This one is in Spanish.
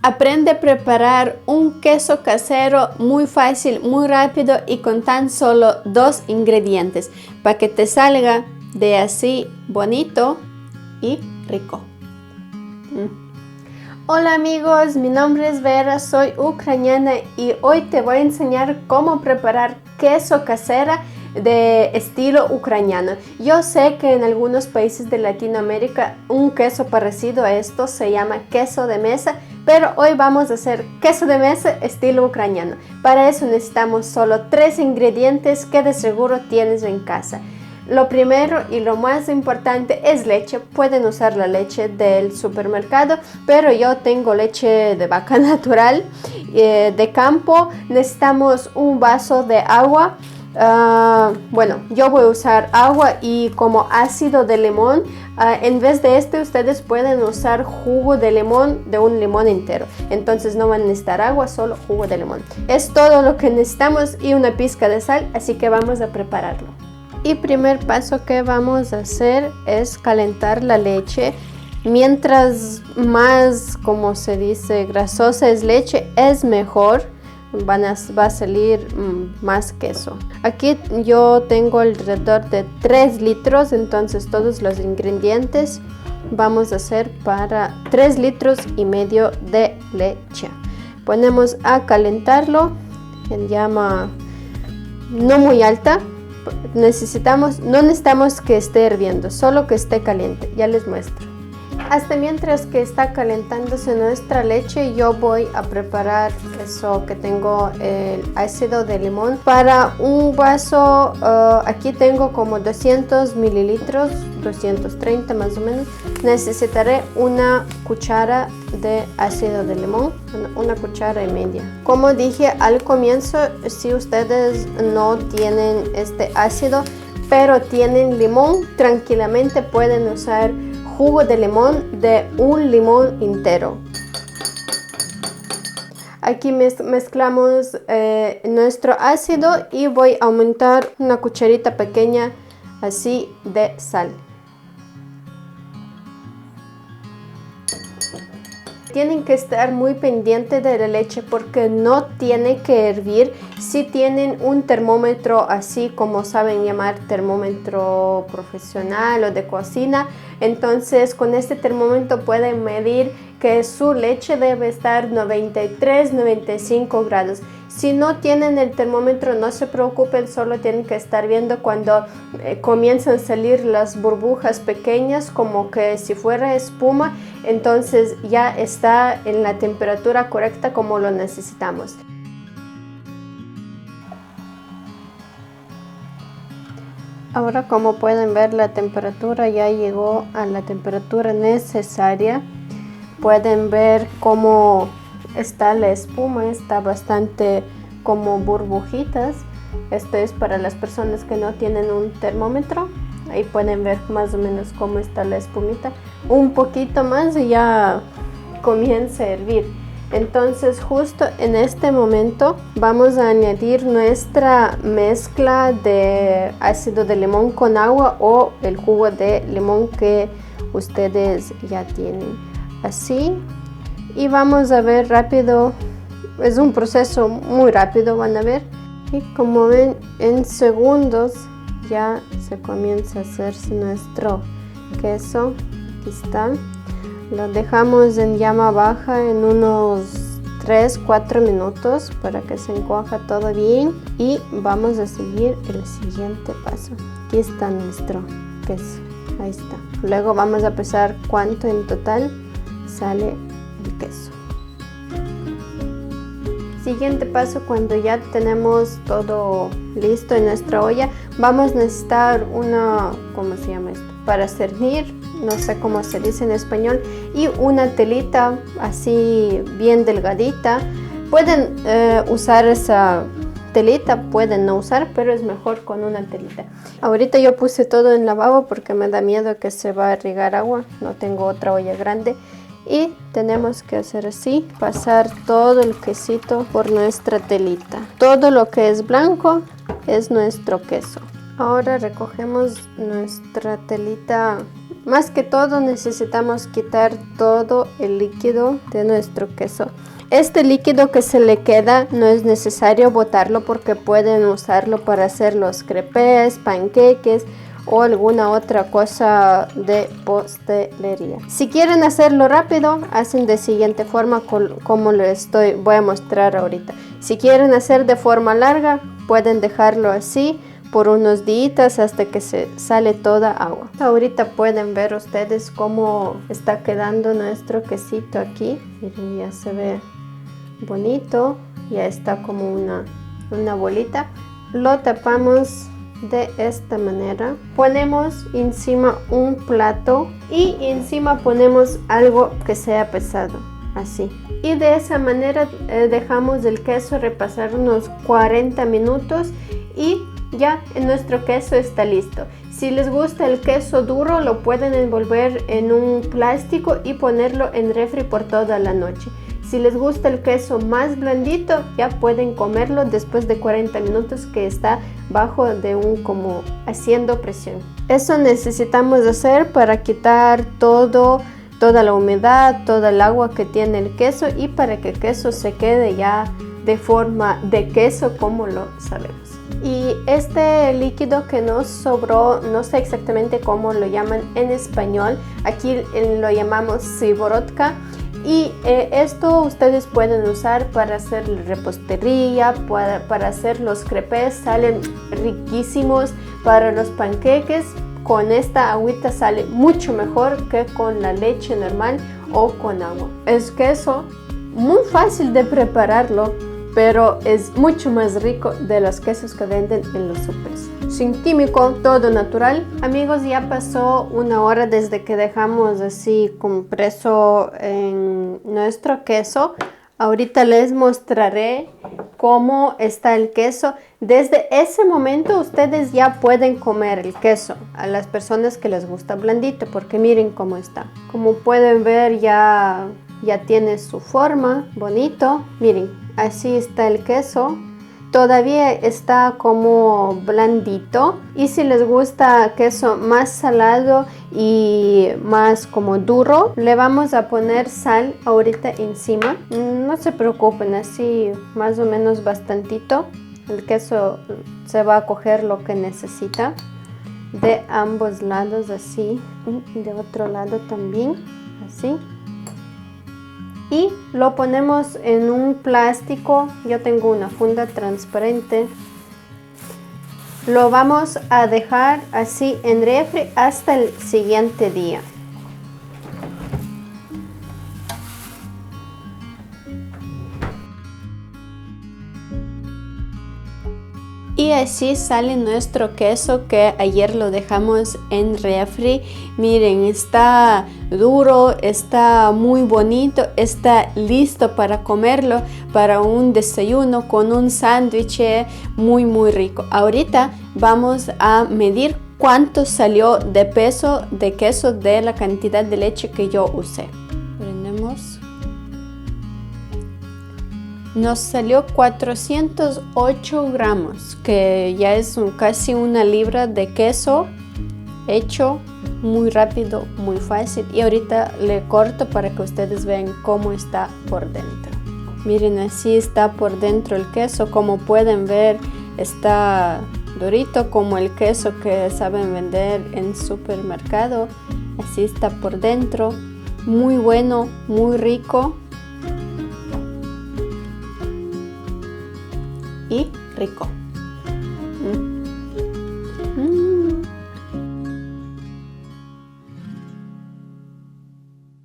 Aprende a preparar un queso casero muy fácil, muy rápido y con tan solo 2 ingredientes para que te salga de así bonito y rico. Hola amigos, mi nombre es Vera, soy ucraniana y hoy te voy a enseñar cómo preparar queso casera de estilo ucraniano. Yo sé que en algunos países de Latinoamérica un queso parecido a esto se llama queso de mesa, pero hoy vamos a hacer queso de mesa estilo ucraniano. Para eso necesitamos solo 3 ingredientes que de seguro tienes en casa. Lo primero y lo más importante es leche. Pueden usar la leche del supermercado, pero yo tengo leche de vaca natural, de campo. Necesitamos un vaso de agua. Bueno, yo voy a usar agua y como ácido de limón. En vez de ustedes pueden usar jugo de limón de un limón entero. Entonces no van a necesitar agua, solo jugo de limón. Es todo lo que necesitamos y una pizca de sal, así que vamos a prepararlo. Y primer paso que vamos a hacer es calentar la leche. Mientras más, como se dice, grasosa es leche, es mejor. Va a salir más queso. Aquí yo tengo alrededor de 3 litros, entonces todos los ingredientes vamos a hacer para 3 litros y medio de leche. Ponemos a calentarlo en llama no muy alta. No necesitamos que esté hirviendo, solo que esté caliente. Ya les muestro. Hasta mientras que está calentándose nuestra leche, yo voy a preparar eso que tengo, el ácido de limón. Para un vaso, aquí tengo como 200 mililitros, 230 más o menos. Necesitaré una cuchara de ácido de limón, una cuchara y media. Como dije al comienzo, si ustedes no tienen este ácido, pero tienen limón, tranquilamente pueden usar jugo de limón de un limón entero. Aquí mezclamos nuestro ácido y voy a aumentar una cucharita pequeña así de sal. Tienen que estar muy pendientes de la leche porque no tiene que hervir. Si tienen un termómetro así como saben llamar termómetro profesional o de cocina, entonces con este termómetro pueden medir que su leche debe estar 93-95 grados. Si no tienen el termómetro, no se preocupen, solo tienen que estar viendo cuando comienzan a salir las burbujas pequeñas, como que si fuera espuma, entonces ya está en la temperatura correcta como lo necesitamos. Ahora, como pueden ver, la temperatura ya llegó a la temperatura necesaria. Pueden ver cómo está la espuma, está bastante como burbujitas. Esto es para las personas que no tienen un termómetro. Ahí pueden ver más o menos cómo está la espumita. Un poquito más y ya comienza a hervir. Entonces justo en este momento vamos a añadir nuestra mezcla de ácido de limón con agua o el jugo de limón que ustedes ya tienen. Así, y vamos a ver rápido, es un proceso muy rápido, van a ver, y como ven en segundos ya se comienza a hacerse nuestro queso. Aquí está, lo dejamos en llama baja en unos 3-4 minutos para que se encuaja todo bien y vamos a seguir el siguiente paso. Aquí está nuestro queso, ahí está. Luego vamos a pesar cuánto en total sale el queso. Siguiente paso, cuando ya tenemos todo listo en nuestra olla, vamos a necesitar una, ¿cómo se llama esto? Para cernir, no sé cómo se dice en español, y una telita así bien delgadita. Pueden usar esa telita, pueden no usar, pero es mejor con una telita. Ahorita yo puse todo en lavabo porque me da miedo que se va a regar agua, no tengo otra olla grande. Y tenemos que hacer así, pasar todo el quesito por nuestra telita. Todo lo que es blanco es nuestro queso. Ahora recogemos nuestra telita Más que todo necesitamos quitar todo el líquido de nuestro queso. Este líquido que se le queda no es necesario botarlo porque pueden usarlo para hacer los crepes, panqueques o alguna otra cosa de pastelería. Si quieren hacerlo rápido, hacen de siguiente forma como voy a mostrar ahorita. Si quieren hacer de forma larga, pueden dejarlo así por unos días hasta que se sale toda agua. Ahorita pueden ver ustedes cómo está quedando nuestro quesito aquí. Miren, ya se ve bonito, ya está como una bolita. Lo tapamos de esta manera, ponemos encima un plato y encima ponemos algo que sea pesado, así, y de esa manera dejamos el queso repasar unos 40 minutos y ya nuestro queso está listo. Si les gusta el queso duro, lo pueden envolver en un plástico y ponerlo en refri por toda la noche. Si les gusta el queso más blandito, ya pueden comerlo después de 40 minutos que está bajo de como haciendo presión. Eso necesitamos hacer para quitar toda la humedad, toda el agua que tiene el queso y para que el queso se quede ya de forma de queso como lo sabemos. Y este líquido que nos sobró, no sé exactamente cómo lo llaman en español, aquí lo llamamos sivorotka. Y esto ustedes pueden usar para hacer repostería, para hacer los crepes, salen riquísimos. Para los panqueques, con esta agüita sale mucho mejor que con la leche normal o con agua. Es queso muy fácil de prepararlo, pero es mucho más rico de los quesos que venden en los súperes. Sin químico, todo natural. Amigos, ya pasó 1 hora desde que dejamos así compreso en nuestro queso. Ahorita les mostraré cómo está el queso. Desde ese momento ustedes ya pueden comer el queso a las personas que les gusta blandito, porque miren cómo está. Como pueden ver, ya tiene su forma, bonito. Miren, así está el queso. Todavía está como blandito, y si les gusta queso más salado y más como duro, le vamos a poner sal ahorita encima. No se preocupen, así más o menos bastantito. El queso se va a coger lo que necesita de ambos lados, así, y de otro lado también, así. Y lo ponemos en un plástico. Yo tengo una funda transparente. Lo vamos a dejar así en refri hasta el siguiente día. Y así sale nuestro queso que ayer lo dejamos en refri. Miren, está duro, está muy bonito, está listo para comerlo, para un desayuno con un sándwich muy rico. Ahorita vamos a medir cuánto salió de peso de queso de la cantidad de leche que yo usé. Prendemos. Nos salió 408 gramos, que ya es casi 1 libra de queso hecho muy rápido, muy fácil. Y ahorita le corto para que ustedes vean cómo está por dentro. Miren, así está por dentro el queso. Como pueden ver, está durito como el queso que saben vender en supermercado. Así está por dentro, muy bueno, muy rico. Y rico.